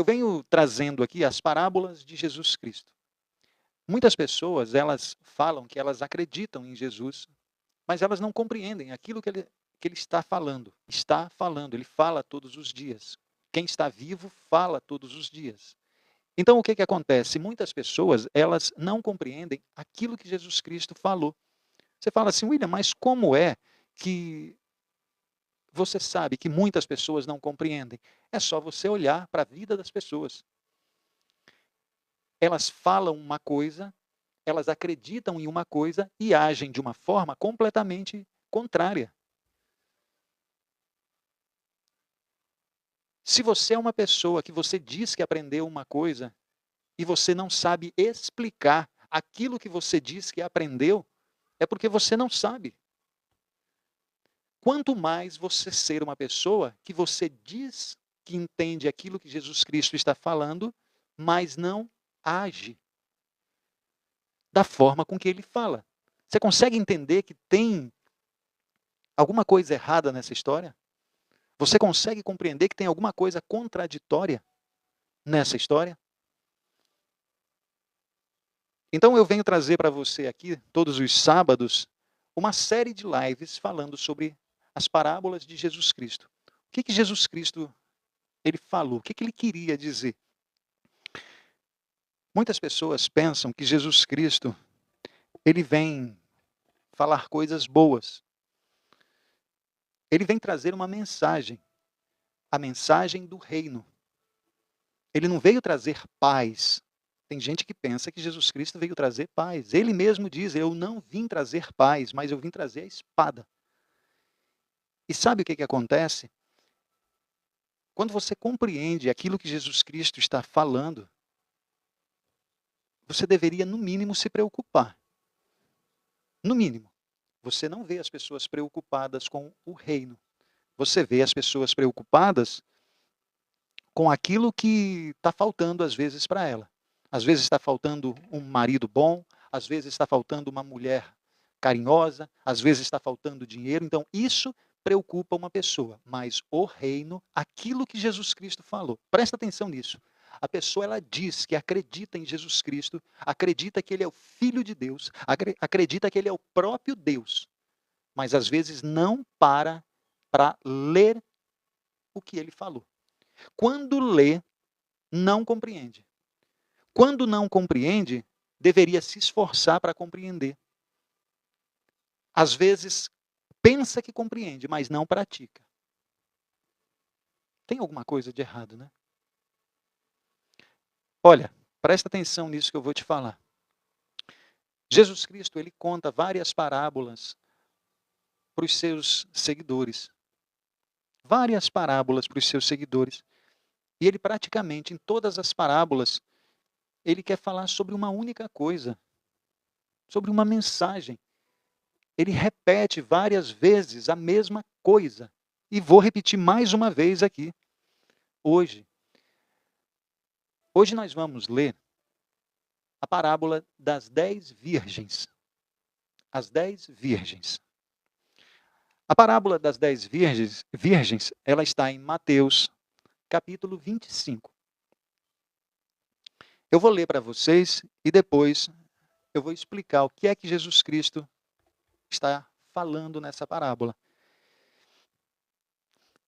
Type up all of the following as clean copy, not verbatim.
Eu venho trazendo aqui as parábolas de Jesus Cristo. Muitas pessoas, elas falam que elas acreditam em Jesus, mas elas não compreendem aquilo que ele está falando. Está falando, ele fala todos os dias. Quem está vivo fala todos os dias. Então, o que acontece? Muitas pessoas, elas não compreendem aquilo que Jesus Cristo falou. Você fala assim, William, mas como é que você sabe que muitas pessoas não compreendem? É só você olhar para a vida das pessoas. Elas falam uma coisa, elas acreditam em uma coisa e agem de uma forma completamente contrária. Se você é uma pessoa que você diz que aprendeu uma coisa e você não sabe explicar aquilo que você diz que aprendeu, é porque você não sabe. Quanto mais você ser uma pessoa que você diz que entende aquilo que Jesus Cristo está falando, mas não age da forma com que ele fala. Você consegue entender que tem alguma coisa errada nessa história? Você consegue compreender que tem alguma coisa contraditória nessa história? Então eu venho trazer para você aqui, todos os sábados, uma série de lives falando sobre as parábolas de Jesus Cristo. O que Jesus Cristo ele falou? O que ele queria dizer? Muitas pessoas pensam que Jesus Cristo ele vem falar coisas boas. Ele vem trazer uma mensagem, a mensagem do reino. Ele não veio trazer paz. Tem gente que pensa que Jesus Cristo veio trazer paz. Ele mesmo diz, eu não vim trazer paz, mas eu vim trazer a espada. E sabe o que acontece? Quando você compreende aquilo que Jesus Cristo está falando, você deveria, no mínimo, se preocupar. No mínimo. Você não vê as pessoas preocupadas com o reino. Você vê as pessoas preocupadas com aquilo que está faltando, às vezes, para ela. Às vezes está faltando um marido bom, às vezes está faltando uma mulher carinhosa, às vezes está faltando dinheiro. Então, isso preocupa uma pessoa. Mas o reino, aquilo que Jesus Cristo falou, presta atenção nisso. A pessoa, ela diz que acredita em Jesus Cristo, acredita que ele é o Filho de Deus, acredita que ele é o próprio Deus, mas às vezes não para ler o que ele falou. Quando lê, não compreende. Quando não compreende, deveria se esforçar para compreender. Às vezes, pensa que compreende, mas não pratica. Tem alguma coisa de errado, né? Olha, presta atenção nisso que eu vou te falar. Jesus Cristo, ele conta várias parábolas para os seus seguidores. Várias parábolas para os seus seguidores. E ele praticamente, em todas as parábolas, ele quer falar sobre uma única coisa. Sobre uma mensagem. Ele repete várias vezes a mesma coisa. E vou repetir mais uma vez aqui, hoje. Hoje nós vamos ler a parábola das 10 virgens. As 10 virgens. A parábola das 10 virgens, ela está em Mateus, capítulo 25. Eu vou ler para vocês e depois eu vou explicar o que é que Jesus Cristo está falando nessa parábola.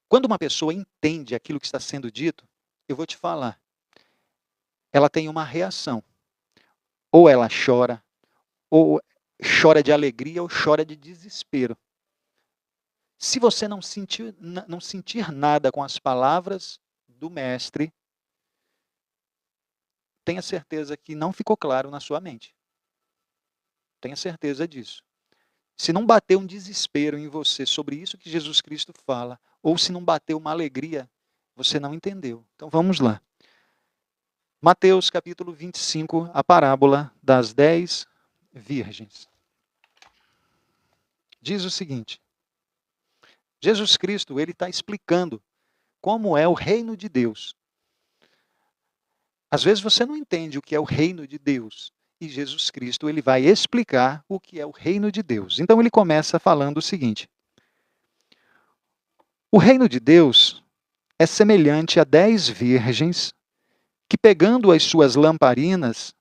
Quando uma pessoa entende aquilo que está sendo dito, eu vou te falar, ela tem uma reação. Ou ela chora, ou chora de alegria, ou chora de desespero. Se você não sentir nada com as palavras do mestre, tenha certeza que não ficou claro na sua mente. Tenha certeza disso. Se não bateu um desespero em você sobre isso que Jesus Cristo fala, ou se não bateu uma alegria, você não entendeu. Então vamos lá. Mateus capítulo 25, a parábola das 10 virgens. Diz o seguinte: Jesus Cristo, ele está explicando como é o reino de Deus. Às vezes você não entende o que é o reino de Deus. E Jesus Cristo, ele vai explicar o que é o reino de Deus. Então ele começa falando o seguinte: o reino de Deus é semelhante a 10 virgens que, pegando as suas lamparinas,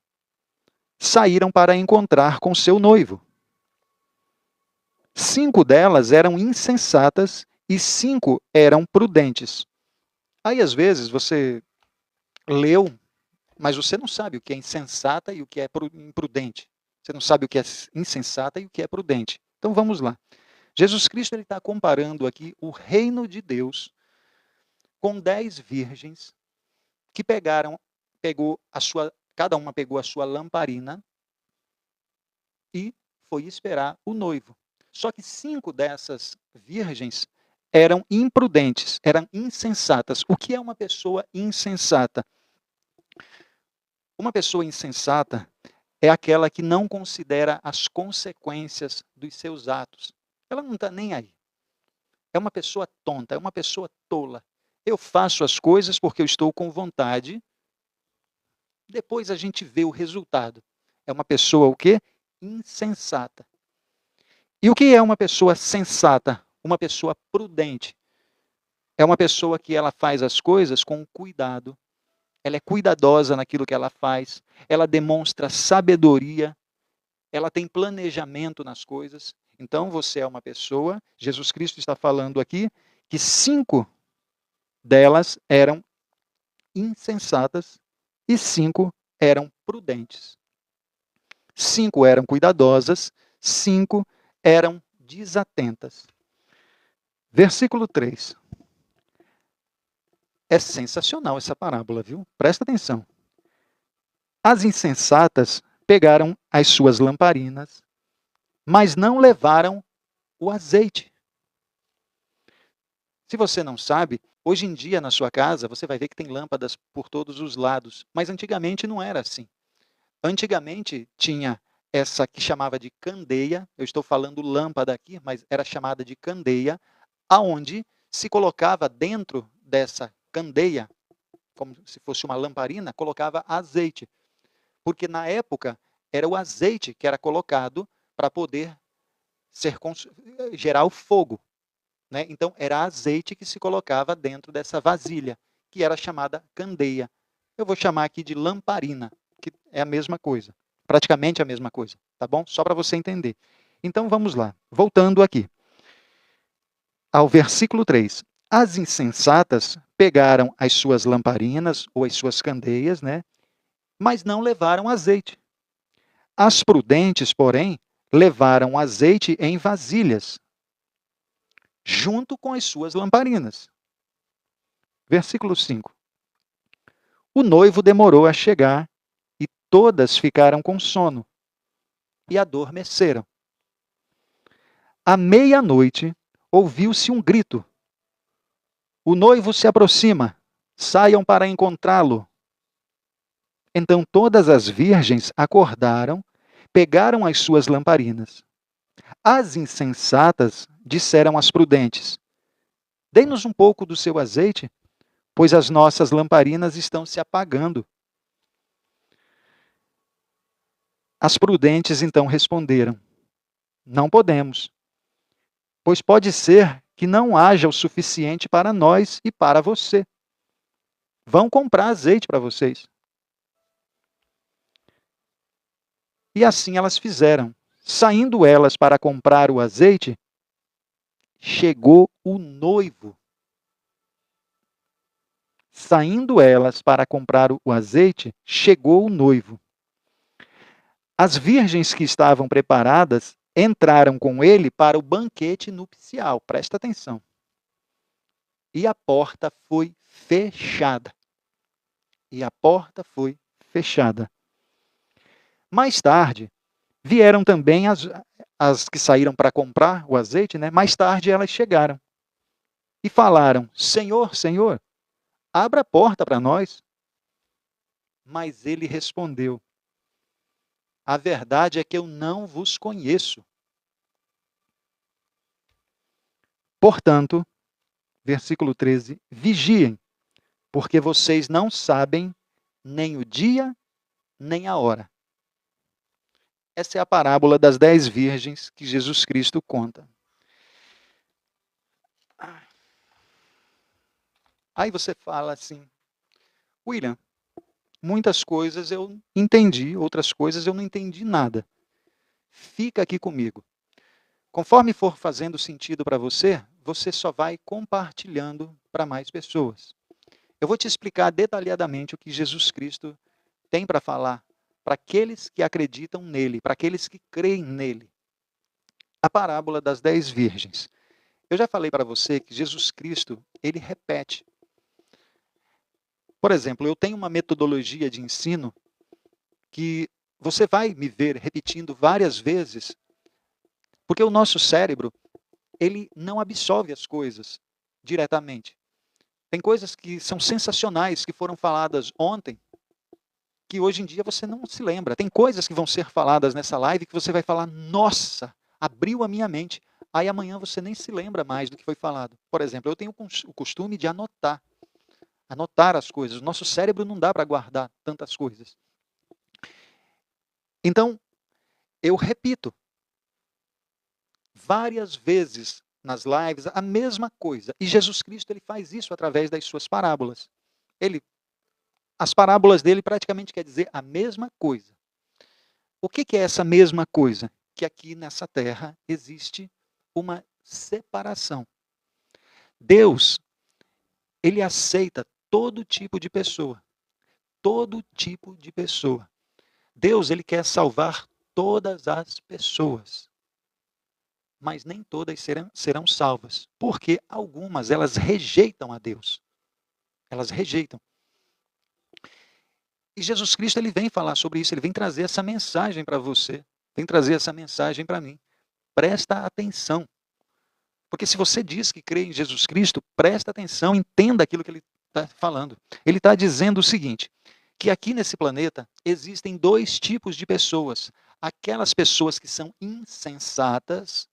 saíram para encontrar com seu noivo. 5 delas eram insensatas e 5 eram prudentes. Aí, às vezes, você leu, mas você não sabe o que é insensata e o que é imprudente. Você não sabe o que é insensata e o que é prudente. Então, vamos lá. Jesus Cristo está comparando aqui o reino de Deus com 10 virgens que cada uma pegou a sua lamparina e foi esperar o noivo. Só que 5 dessas virgens eram imprudentes, eram insensatas. O que é uma pessoa insensata? Uma pessoa insensata é aquela que não considera as consequências dos seus atos. Ela não está nem aí. É uma pessoa tonta, é uma pessoa tola. Eu faço as coisas porque eu estou com vontade. Depois a gente vê o resultado. É uma pessoa o quê? Insensata. E o que é uma pessoa sensata? Uma pessoa prudente. É uma pessoa que ela faz as coisas com cuidado. Ela é cuidadosa naquilo que ela faz. Ela demonstra sabedoria. Ela tem planejamento nas coisas. Então você é uma pessoa, Jesus Cristo está falando aqui, que 5 delas eram insensatas e 5 eram prudentes. 5 eram cuidadosas, 5 eram desatentas. Versículo 3. É sensacional essa parábola, viu? Presta atenção. As insensatas pegaram as suas lamparinas, mas não levaram o azeite. Se você não sabe, hoje em dia na sua casa você vai ver que tem lâmpadas por todos os lados, mas antigamente não era assim. Antigamente tinha essa que chamava de candeia, eu estou falando lâmpada aqui, mas era chamada de candeia, aonde se colocava dentro dessa candeia, como se fosse uma lamparina, colocava azeite. Porque na época era o azeite que era colocado para poder gerar o fogo. Né? Então era azeite que se colocava dentro dessa vasilha, que era chamada candeia. Eu vou chamar aqui de lamparina, que é a mesma coisa, praticamente a mesma coisa, tá bom? Só para você entender. Então vamos lá, voltando aqui ao versículo 3. As insensatas pegaram as suas lamparinas ou as suas candeias, né? Mas não levaram azeite. As prudentes, porém, levaram azeite em vasilhas, junto com as suas lamparinas. Versículo 5. O noivo demorou a chegar e todas ficaram com sono e adormeceram. À meia-noite, ouviu-se um grito. O noivo se aproxima, saiam para encontrá-lo. Então todas as virgens acordaram, pegaram as suas lamparinas. As insensatas disseram às prudentes: dê-nos um pouco do seu azeite, pois as nossas lamparinas estão se apagando. As prudentes então responderam: não podemos, pois pode ser que não haja o suficiente para nós e para você. Vão comprar azeite para vocês. E assim elas fizeram. Saindo elas para comprar o azeite, chegou o noivo. Saindo elas para comprar o azeite, chegou o noivo. As virgens que estavam preparadas entraram com ele para o banquete nupcial. Presta atenção. E a porta foi fechada. E a porta foi fechada. Mais tarde, vieram também as que saíram para comprar o azeite, né? Mais tarde elas chegaram e falaram: Senhor, Senhor, abra a porta para nós. Mas ele respondeu: a verdade é que eu não vos conheço. Portanto, versículo 13, vigiem, porque vocês não sabem nem o dia, nem a hora. Essa é a parábola das 10 virgens que Jesus Cristo conta. Aí você fala assim, William, Muitas coisas eu entendi, outras coisas eu não entendi nada. Fica aqui comigo. Conforme for fazendo sentido para você, você só vai compartilhando para mais pessoas. Eu vou te explicar detalhadamente o que Jesus Cristo tem para falar para aqueles que acreditam nele, para aqueles que creem nele. A parábola das 10 virgens. Eu já falei para você que Jesus Cristo, ele repete. Por exemplo, eu tenho uma metodologia de ensino que você vai me ver repetindo várias vezes, porque o nosso cérebro, ele não absorve as coisas diretamente. Tem coisas que são sensacionais, que foram faladas ontem, que hoje em dia você não se lembra. Tem coisas que vão ser faladas nessa live que você vai falar, nossa, abriu a minha mente. Aí amanhã você nem se lembra mais do que foi falado. Por exemplo, eu tenho o costume de anotar as coisas. O nosso cérebro não dá para guardar tantas coisas. Então, eu repito várias vezes nas lives a mesma coisa. E Jesus Cristo ele faz isso através das suas parábolas. As parábolas dele praticamente quer dizer a mesma coisa. O que é essa mesma coisa? Que aqui nessa terra existe uma separação. Deus, ele aceita todo tipo de pessoa. Todo tipo de pessoa. Deus, ele quer salvar todas as pessoas. Mas nem todas serão salvas. Porque algumas, elas rejeitam a Deus. Elas rejeitam. E Jesus Cristo, ele vem falar sobre isso. Ele vem trazer essa mensagem para você. Vem trazer essa mensagem para mim. Presta atenção. Porque se você diz que crê em Jesus Cristo, presta atenção, entenda aquilo que ele está falando. Ele está dizendo o seguinte, que aqui nesse planeta existem dois tipos de pessoas. Aquelas pessoas que são insensatas,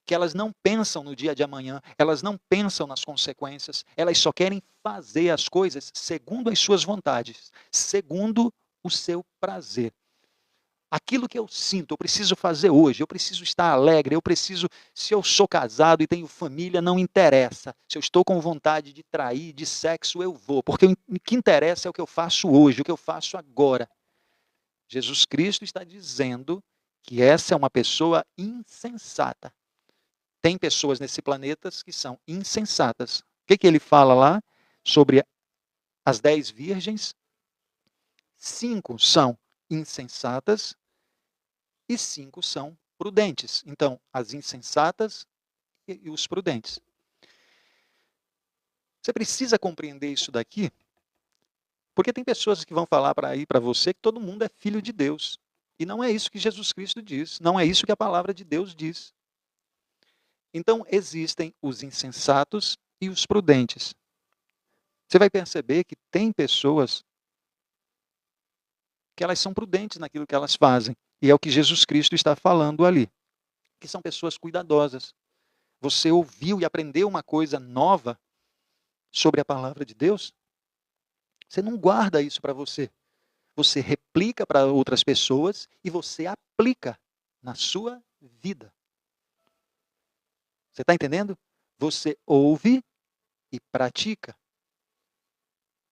que elas não pensam no dia de amanhã, elas não pensam nas consequências, elas só querem fazer as coisas segundo as suas vontades, segundo o seu prazer. Aquilo que eu sinto, eu preciso fazer hoje, eu preciso estar alegre, eu preciso, se eu sou casado e tenho família, não interessa. Se eu estou com vontade de trair, de sexo, eu vou, porque o que interessa é o que eu faço hoje, o que eu faço agora. Jesus Cristo está dizendo que essa é uma pessoa insensata. Tem pessoas nesse planeta que são insensatas. O que ele fala lá sobre as 10 virgens? 5 são insensatas e 5 são prudentes. Então, as insensatas e os prudentes. Você precisa compreender isso daqui, porque tem pessoas que vão falar para você que todo mundo é filho de Deus. E não é isso que Jesus Cristo diz, não é isso que a palavra de Deus diz. Então, existem os insensatos e os prudentes. Você vai perceber que tem pessoas que elas são prudentes naquilo que elas fazem. E é o que Jesus Cristo está falando ali. Que são pessoas cuidadosas. Você ouviu e aprendeu uma coisa nova sobre a palavra de Deus? Você não guarda isso para você. Você replica para outras pessoas e você aplica na sua vida. Você está entendendo? Você ouve e pratica.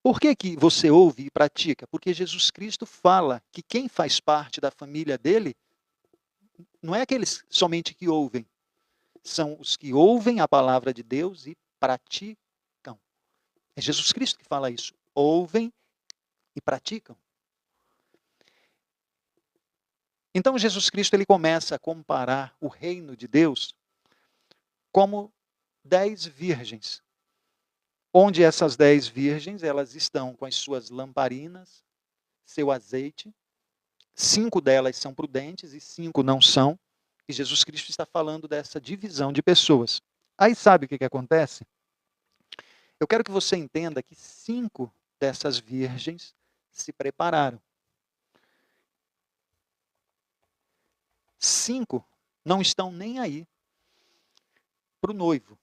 Por que você ouve e pratica? Porque Jesus Cristo fala que quem faz parte da família dele não é aqueles somente que ouvem. São os que ouvem a palavra de Deus e praticam. É Jesus Cristo que fala isso. Ouvem e praticam. Então Jesus Cristo ele começa a comparar o reino de Deus como 10 virgens. Onde essas 10 virgens, elas estão com as suas lamparinas, seu azeite. 5 delas são prudentes e 5 não são. E Jesus Cristo está falando dessa divisão de pessoas. Aí sabe o que acontece? Eu quero que você entenda que 5 dessas virgens se prepararam. 5 não estão nem aí para o noivo.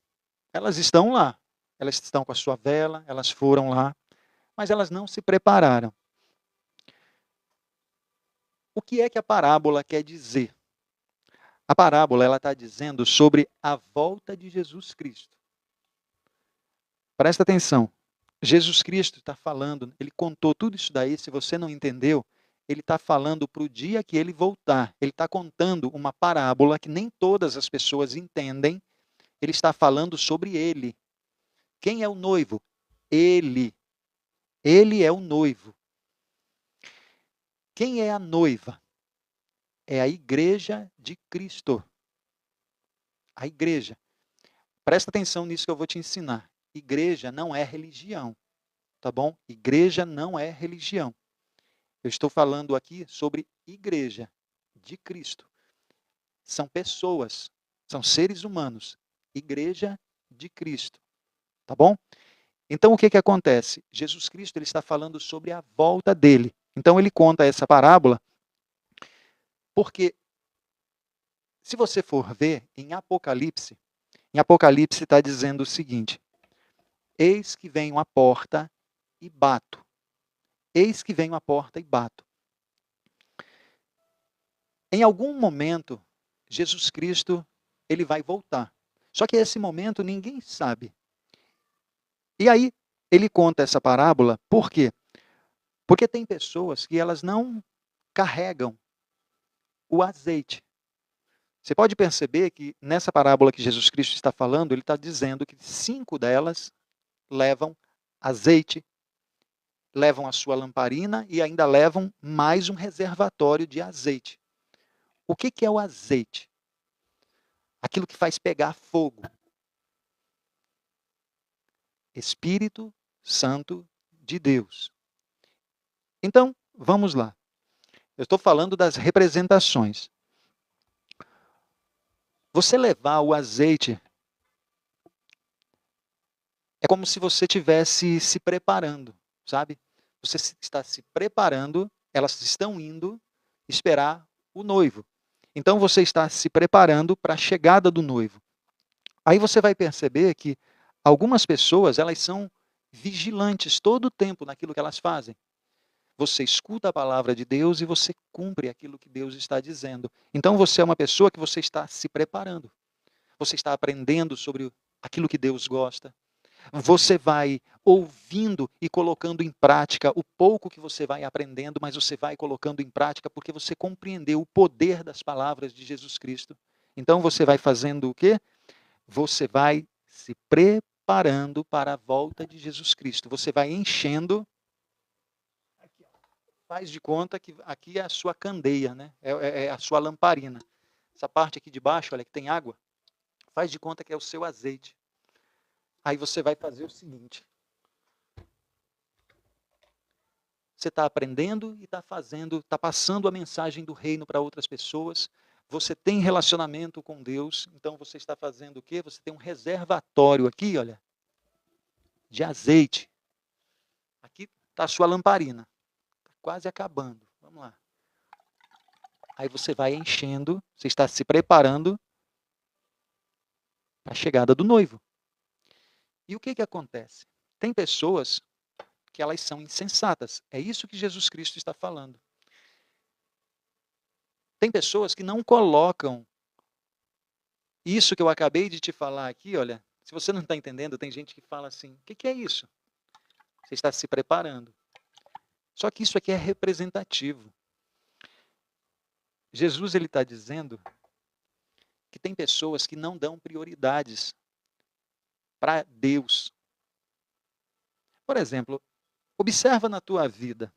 Elas estão lá. Elas estão com a sua vela, elas foram lá, mas elas não se prepararam. O que é que a parábola quer dizer? A parábola ela está dizendo sobre a volta de Jesus Cristo. Presta atenção. Jesus Cristo está falando, ele contou tudo isso daí, se você não entendeu, ele está falando para o dia que ele voltar. Ele está contando uma parábola que nem todas as pessoas entendem. Ele está falando sobre ele. Quem é o noivo? Ele. Ele é o noivo. Quem é a noiva? É a igreja de Cristo. A igreja. Presta atenção nisso que eu vou te ensinar. Igreja não é religião, tá bom? Igreja não é religião. Eu estou falando aqui sobre igreja de Cristo. São pessoas, são seres humanos. Igreja de Cristo, tá bom? Então o que acontece? Jesus Cristo ele está falando sobre a volta dele. Então ele conta essa parábola porque se você for ver em Apocalipse está dizendo o seguinte: eis que venho à porta e bato. Eis que venho à porta e bato. Em algum momento, Jesus Cristo ele vai voltar. Só que esse momento ninguém sabe. E aí ele conta essa parábola, por quê? Porque tem pessoas que elas não carregam o azeite. Você pode perceber que nessa parábola que Jesus Cristo está falando, ele está dizendo que 5 delas levam azeite, levam a sua lamparina e ainda levam mais um reservatório de azeite. O que é o azeite? Aquilo que faz pegar fogo. Espírito Santo de Deus. Então, vamos lá. Eu estou falando das representações. Você levar o azeite é como se você estivesse se preparando, sabe? Você está se preparando, elas estão indo esperar o noivo. Então você está se preparando para a chegada do noivo. Aí você vai perceber que algumas pessoas, elas são vigilantes todo o tempo naquilo que elas fazem. Você escuta a palavra de Deus e você cumpre aquilo que Deus está dizendo. Então você é uma pessoa que você está se preparando. Você está aprendendo sobre aquilo que Deus gosta. Você vai ouvindo e colocando em prática o pouco que você vai aprendendo, mas você vai colocando em prática porque você compreendeu o poder das palavras de Jesus Cristo. Então você vai fazendo o quê? Você vai se preparando para a volta de Jesus Cristo. Você vai enchendo. Faz de conta que aqui é a sua candeia, né? É a sua lamparina. Essa parte aqui de baixo, olha, que tem água, faz de conta que é o seu azeite. Aí você vai fazer o seguinte. Você está aprendendo e está fazendo, está passando a mensagem do reino para outras pessoas. Você tem relacionamento com Deus, então você está fazendo o quê? Você tem um reservatório aqui, olha, de azeite. Aqui está a sua lamparina. Está quase acabando. Vamos lá. Aí você vai enchendo, você está se preparando para a chegada do noivo. E o que acontece? Tem pessoas que elas são insensatas. É isso que Jesus Cristo está falando. Tem pessoas que não colocam isso que eu acabei de te falar aqui, olha, se você não está entendendo, tem gente que fala assim, o que é isso? Você está se preparando. Só que isso aqui é representativo. Jesus ele está dizendo que tem pessoas que não dão prioridades para Deus. Por exemplo, observa na tua vida.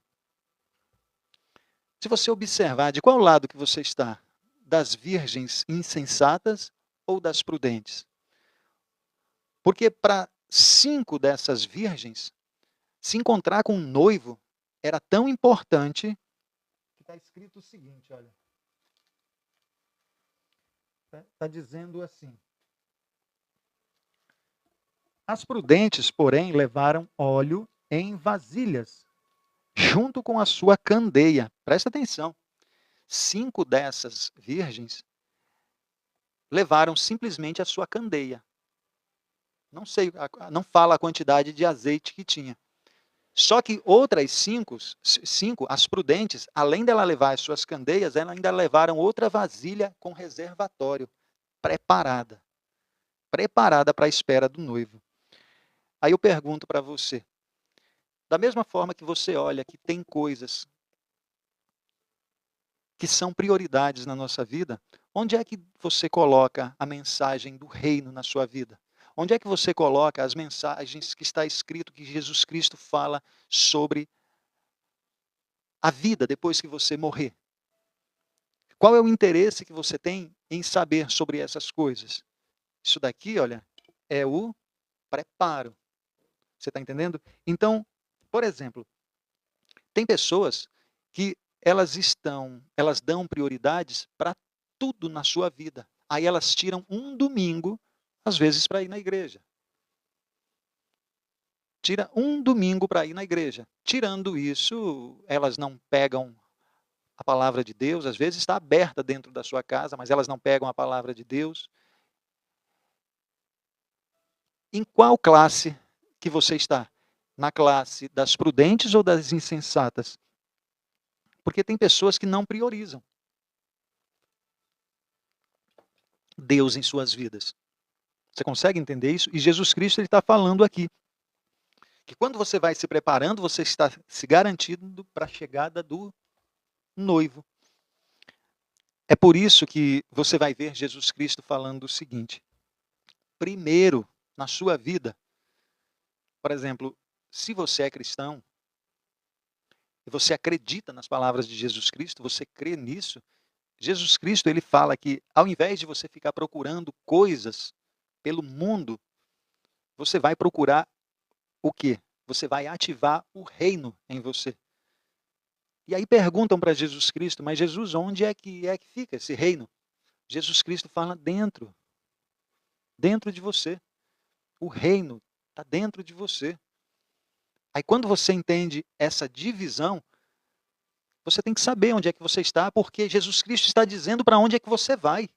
Se você observar de qual lado que você está, das virgens insensatas ou das prudentes? Porque para 5 dessas virgens, se encontrar com um noivo era tão importante que está escrito o seguinte, olha. Está dizendo assim. As prudentes, porém, levaram óleo em vasilhas, junto com a sua candeia. Presta atenção. 5 dessas virgens levaram simplesmente a sua candeia. Não sei, não fala a quantidade de azeite que tinha. Só que outras 5, as prudentes, além dela levar as suas candeias, elas ainda levaram outra vasilha com reservatório, preparada para a espera do noivo. Aí eu pergunto para você, Da mesma forma que você olha que tem coisas que são prioridades na nossa vida, onde é que você coloca a mensagem do reino na sua vida? Onde é que você coloca as mensagens que está escrito que Jesus Cristo fala sobre a vida depois que você morrer? Qual é o interesse que você tem em saber sobre essas coisas? Isso daqui, olha, é o preparo. Você está entendendo? Então, por exemplo, tem pessoas que elas dão prioridades para tudo na sua vida. Aí elas tiram um domingo, às vezes, para ir na igreja. Tira um domingo para ir na igreja. Tirando isso, elas não pegam a palavra de Deus, às vezes está aberta dentro da sua casa, mas elas não pegam a palavra de Deus. Em qual classe que você está? Na classe das prudentes ou das insensatas? Porque tem pessoas que não priorizam Deus em suas vidas. Você consegue entender isso? E Jesus Cristo está falando aqui que quando você vai se preparando, você está se garantindo para a chegada do noivo. É por isso que você vai ver Jesus Cristo falando o seguinte: primeiro, na sua vida, por exemplo, se você é cristão, e você acredita nas palavras de Jesus Cristo, você crê nisso, Jesus Cristo ele fala que ao invés de você ficar procurando coisas pelo mundo, você vai procurar o quê? Você vai ativar o reino em você. E aí perguntam para Jesus Cristo, mas Jesus, onde é que fica esse reino? Jesus Cristo fala dentro de você. O reino está dentro de você. Aí quando você entende essa divisão, você tem que saber onde é que você está, porque Jesus Cristo está dizendo para onde é que você vai.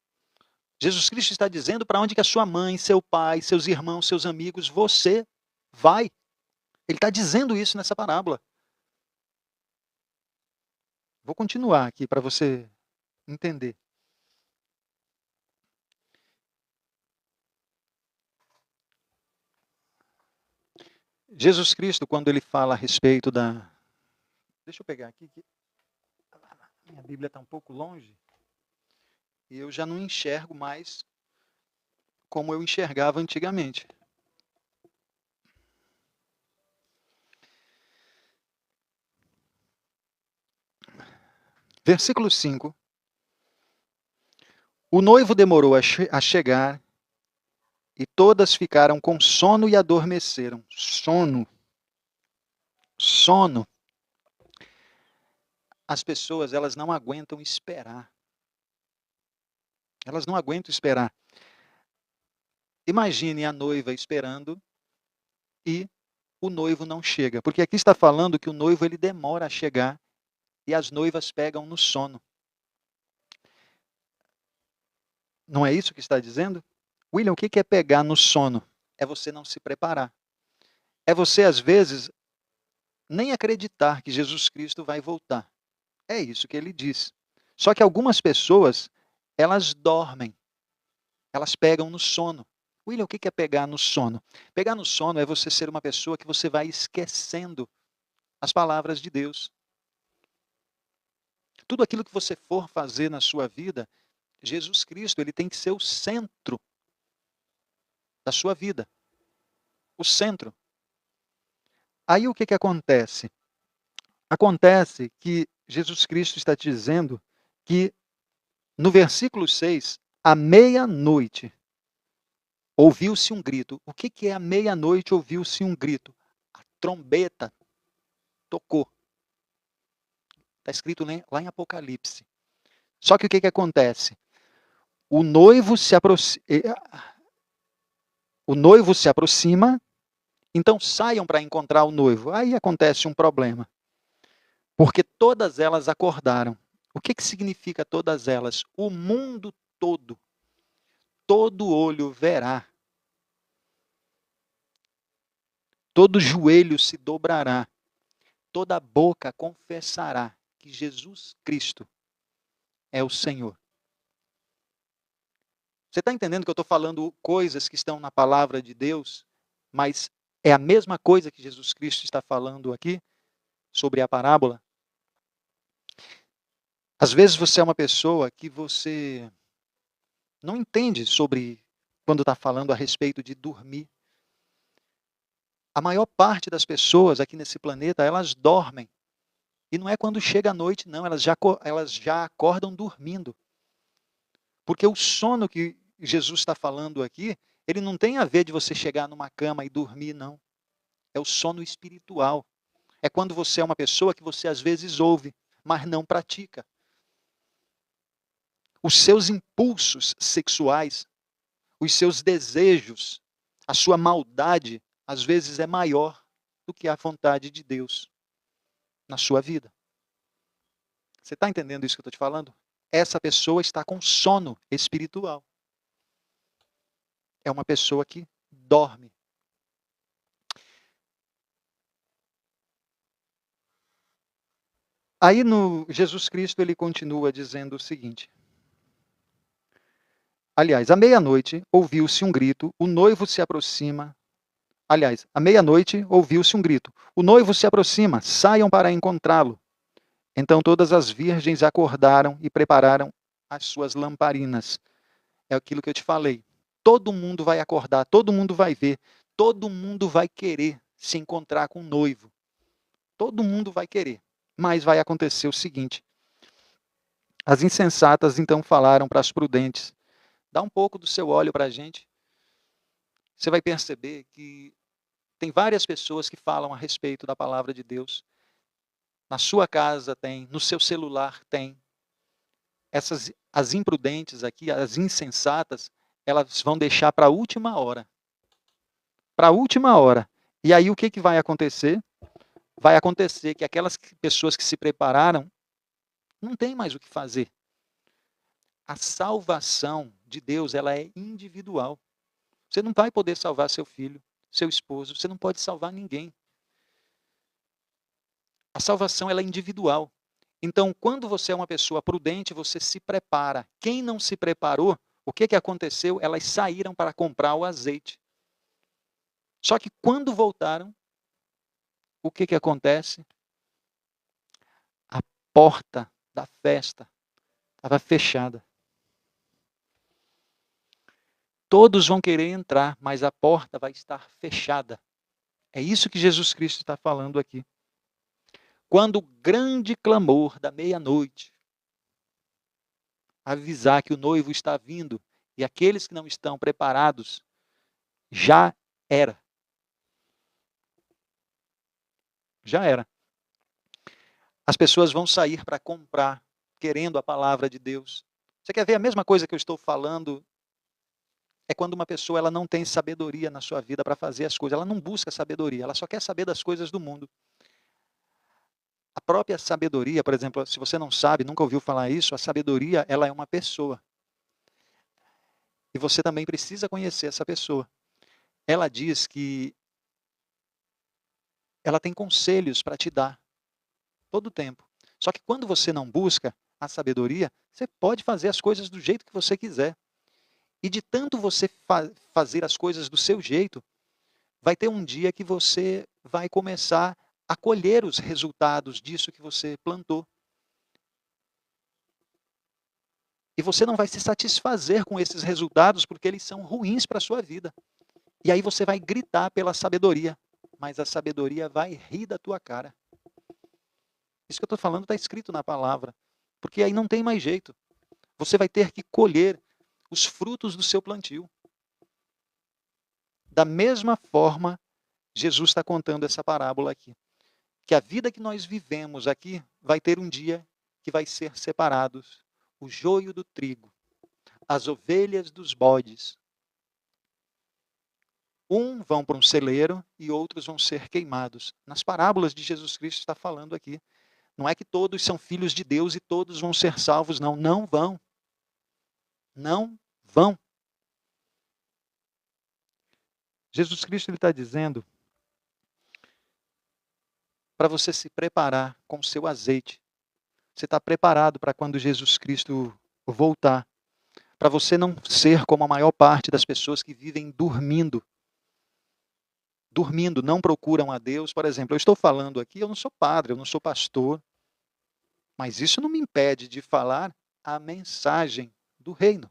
Jesus Cristo está dizendo para onde que a sua mãe, seu pai, seus irmãos, seus amigos, você vai. Ele está dizendo isso nessa parábola. Vou continuar aqui para você entender. Jesus Cristo, quando ele fala a respeito da... Deixa eu pegar aqui, que minha Bíblia está um pouco longe. E eu já não enxergo mais como eu enxergava antigamente. Versículo 5. O noivo demorou a chegar e todas ficaram com sono e adormeceram. Sono. Sono. As pessoas, elas não aguentam esperar. Elas não aguentam esperar. Imagine a noiva esperando e o noivo não chega. Porque aqui está falando que o noivo ele demora a chegar e as noivas pegam no sono. Não é isso que está dizendo? William, o que é pegar no sono? É você não se preparar. É você, às vezes, nem acreditar que Jesus Cristo vai voltar. É isso que ele diz. Só que algumas pessoas, elas dormem. Elas pegam no sono. William, o que é pegar no sono? Pegar no sono é você ser uma pessoa que você vai esquecendo as palavras de Deus. Tudo aquilo que você for fazer na sua vida, Jesus Cristo, ele tem que ser o centro da sua vida. O centro. Aí o que acontece? Acontece que Jesus Cristo está te dizendo que no versículo 6, à meia-noite, ouviu-se um grito. O que é à meia-noite ouviu-se um grito? A trombeta tocou. Está escrito lá em Apocalipse. Só que o que acontece? O noivo se aproxima, então saiam para encontrar o noivo. Aí acontece um problema. Porque todas elas acordaram. O que significa todas elas? O mundo todo. Todo olho verá. Todo joelho se dobrará. Toda boca confessará que Jesus Cristo é o Senhor. Você está entendendo que eu estou falando coisas que estão na palavra de Deus, mas É a mesma coisa que Jesus Cristo está falando aqui sobre a parábola. Às vezes você é uma pessoa que você não entende sobre quando está falando a respeito de dormir. A maior parte das pessoas aqui nesse planeta, elas dormem. E não é quando chega a noite, não. Elas já acordam dormindo. Porque o sono que Jesus está falando aqui, ele não tem a ver de você chegar numa cama e dormir, não. É o sono espiritual. É quando você é uma pessoa que você às vezes ouve, mas não pratica. Os seus impulsos sexuais, os seus desejos, a sua maldade, às vezes é maior do que a vontade de Deus na sua vida. Você está entendendo isso que eu estou te falando? Essa pessoa está com sono espiritual. É uma pessoa que dorme. Aí no Jesus Cristo ele continua dizendo o seguinte. Aliás, à meia-noite ouviu-se um grito, o noivo se aproxima. Aliás, à meia-noite ouviu-se um grito, o noivo se aproxima, saiam para encontrá-lo. Então todas as virgens acordaram e prepararam as suas lamparinas. É aquilo que eu te falei. Todo mundo vai acordar, todo mundo vai ver, todo mundo vai querer se encontrar com o noivo. Todo mundo vai querer. Mas vai acontecer o seguinte. As insensatas então falaram para as prudentes. Dá um pouco do seu óleo para a gente. Você vai perceber que tem várias pessoas que falam a respeito da palavra de Deus. Na sua casa tem, no seu celular tem. As imprudentes aqui, as insensatas, elas vão deixar para a última hora. Para a última hora. E aí o que vai acontecer? Vai acontecer que aquelas pessoas que se prepararam não tem mais o que fazer. A salvação de Deus, ela é individual. Você não vai poder salvar seu filho, seu esposo, você não pode salvar ninguém. A salvação, ela é individual. Então, quando você é uma pessoa prudente, você se prepara. Quem não se preparou, o que aconteceu? Elas saíram para comprar o azeite. Só que quando voltaram, o que acontece? A porta da festa estava fechada. Todos vão querer entrar, mas a porta vai estar fechada. É isso que Jesus Cristo está falando aqui. Quando o grande clamor da meia-noite avisar que o noivo está vindo e aqueles que não estão preparados, já era. Já era. As pessoas vão sair para comprar, querendo a palavra de Deus. Você quer ver a mesma coisa que eu estou falando? É quando uma pessoa ela não tem sabedoria na sua vida para fazer as coisas. Ela não busca sabedoria, ela só quer saber das coisas do mundo. A própria sabedoria, por exemplo, se você não sabe, nunca ouviu falar isso, a sabedoria ela é uma pessoa. E você também precisa conhecer essa pessoa. Ela diz que ela tem conselhos para te dar todo o tempo. Só que quando você não busca a sabedoria, você pode fazer as coisas do jeito que você quiser. E de tanto você fazer as coisas do seu jeito, vai ter um dia que você vai começar a colher os resultados disso que você plantou. E você não vai se satisfazer com esses resultados porque eles são ruins para a sua vida. E aí você vai gritar pela sabedoria, mas a sabedoria vai rir da tua cara. Isso que eu estou falando está escrito na palavra, porque aí não tem mais jeito. Você vai ter que colher os frutos do seu plantio. Da mesma forma, Jesus está contando essa parábola aqui. Que a vida que nós vivemos aqui vai ter um dia que vai ser separados o joio do trigo, as ovelhas dos bodes. Vão para um celeiro e outros vão ser queimados. Nas parábolas de Jesus Cristo está falando aqui. Não é que todos são filhos de Deus e todos vão ser salvos, não. Não vão. Não vão. Jesus Cristo está dizendo para você se preparar com o seu azeite. Você está preparado para quando Jesus Cristo voltar. Para você não ser como a maior parte das pessoas que vivem dormindo. dormindo, não procuram a Deus. Por exemplo, eu estou falando aqui, eu não sou padre, eu não sou pastor, mas isso não me impede de falar a mensagem do reino.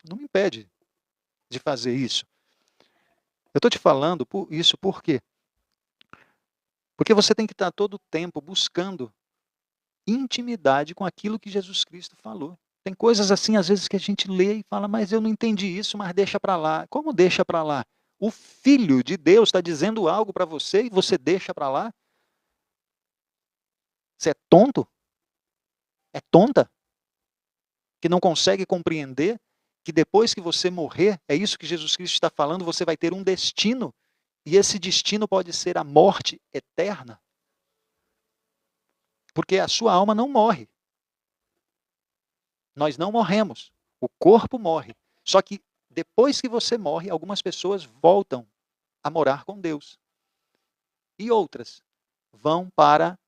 Não me impede de fazer isso. Eu estou te falando isso por quê? Porque você tem que estar todo o tempo buscando intimidade com aquilo que Jesus Cristo falou. Tem coisas assim, às vezes, que a gente lê e fala, mas eu não entendi isso, mas deixa para lá. Como deixa para lá? O Filho de Deus está dizendo algo para você e você deixa para lá? Você é tonto? É tonta? Que não consegue compreender que depois que você morrer, é isso que Jesus Cristo está falando, você vai ter um destino, e esse destino pode ser a morte eterna? Porque a sua alma não morre. Nós não morremos. O corpo morre. Só que depois que você morre, algumas pessoas voltam a morar com Deus. E outras vão para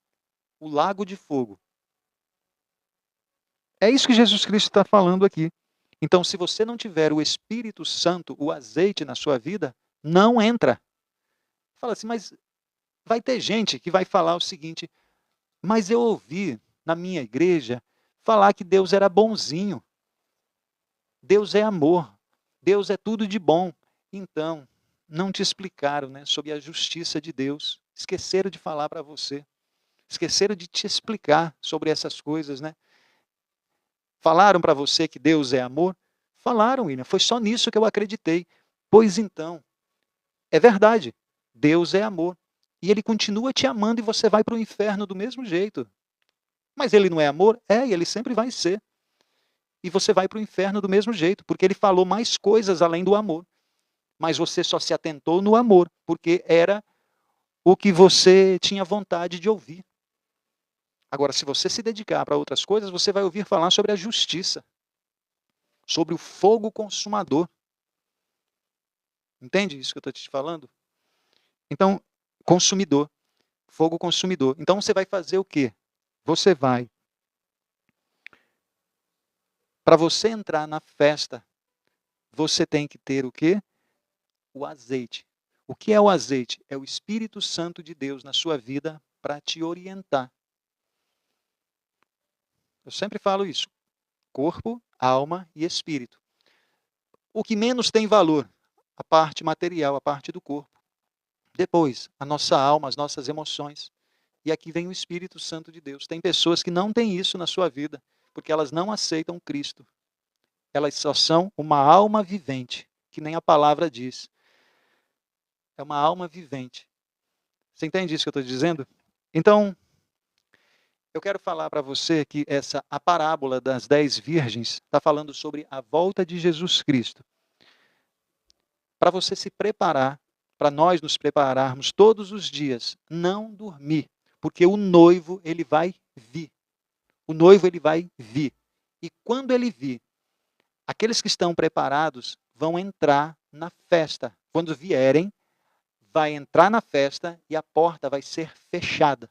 o lago de fogo. É isso que Jesus Cristo está falando aqui. Então, se você não tiver o Espírito Santo, o azeite na sua vida, não entra. Fala assim, mas vai ter gente que vai falar o seguinte, mas eu ouvi na minha igreja falar que Deus era bonzinho. Deus é amor. Deus é tudo de bom. Então, não te explicaram, né, sobre a justiça de Deus. Esqueceram de falar para você. Esqueceram de te explicar sobre essas coisas, né? Falaram para você que Deus é amor? Falaram, William. Foi só nisso que eu acreditei. Pois então, é verdade. Deus é amor. E ele continua te amando e você vai para o inferno do mesmo jeito. Mas ele não é amor? É, e ele sempre vai ser. E você vai para o inferno do mesmo jeito, porque ele falou mais coisas além do amor. Mas você só se atentou no amor, porque era o que você tinha vontade de ouvir. Agora, se você se dedicar para outras coisas, você vai ouvir falar sobre a justiça, sobre o fogo consumador. Entende isso que eu estou te falando? Então, consumidor, fogo consumidor. Então, você vai fazer o quê? Você vai, para você entrar na festa, você tem que ter o quê? O azeite. O que é o azeite? É o Espírito Santo de Deus na sua vida para te orientar. Eu sempre falo isso. Corpo, alma e espírito. O que menos tem valor? A parte material, a parte do corpo. Depois, a nossa alma, as nossas emoções. E aqui vem o Espírito Santo de Deus. Tem pessoas que não têm isso na sua vida, porque elas não aceitam Cristo. Elas só são uma alma vivente, que nem a palavra diz. É uma alma vivente. Você entende isso que eu estou dizendo? Então, eu quero falar para você que a parábola das 10 virgens está falando sobre a volta de Jesus Cristo. Para você se preparar, para nós nos prepararmos todos os dias, não dormir, porque o noivo, ele vai vir. O noivo, ele vai vir. E quando ele vir, aqueles que estão preparados vão entrar na festa. Quando vierem, vai entrar na festa e a porta vai ser fechada.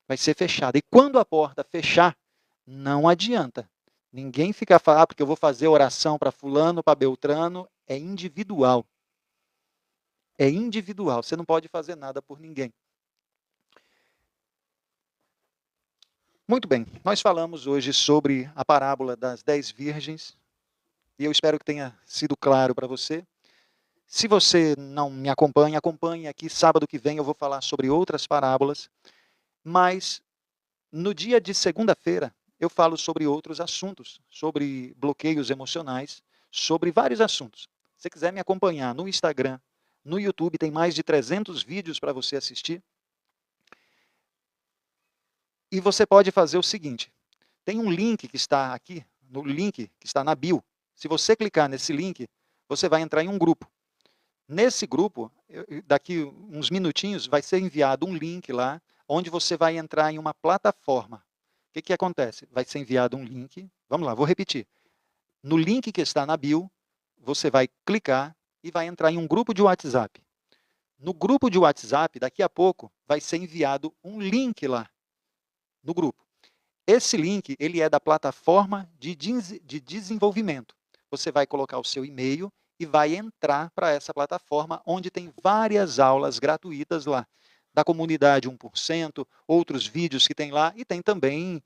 Vai ser fechada. E quando a porta fechar, não adianta. Ninguém fica falando, porque eu vou fazer oração para fulano, para Beltrano. É individual. É individual. Você não pode fazer nada por ninguém. Muito bem. Nós falamos hoje sobre a parábola das 10 virgens. E eu espero que tenha sido claro para você. Se você não me acompanha, acompanhe aqui. Sábado que vem eu vou falar sobre outras parábolas. Mas no dia de segunda-feira eu falo sobre outros assuntos, sobre bloqueios emocionais, sobre vários assuntos. Se você quiser me acompanhar no Instagram, no YouTube, tem mais de 300 vídeos para você assistir. E você pode fazer o seguinte, tem um link que está aqui, no link que está na bio. Se você clicar nesse link, você vai entrar em um grupo. Nesse grupo, daqui uns minutinhos, vai ser enviado um link lá, onde você vai entrar em uma plataforma. O que acontece? Vai ser enviado um link, vamos lá, vou repetir. No link que está na bio, você vai clicar e vai entrar em um grupo de WhatsApp. No grupo de WhatsApp, daqui a pouco, vai ser enviado um link lá, no grupo. Esse link, ele é da plataforma de desenvolvimento. Você vai colocar o seu e-mail e vai entrar para essa plataforma, onde tem várias aulas gratuitas lá, da comunidade 1%, outros vídeos que tem lá, e tem também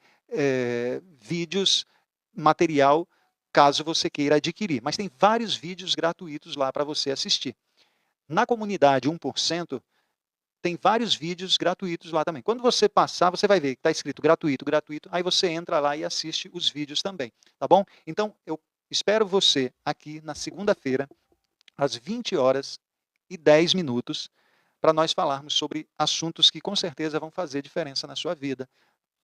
vídeos, material, caso você queira adquirir. Mas tem vários vídeos gratuitos lá para você assistir. Na comunidade 1%, tem vários vídeos gratuitos lá também. Quando você passar, você vai ver que está escrito gratuito, gratuito, aí você entra lá e assiste os vídeos também, tá bom? Então, eu espero você aqui na segunda-feira, às 20h10, para nós falarmos sobre assuntos que com certeza vão fazer diferença na sua vida,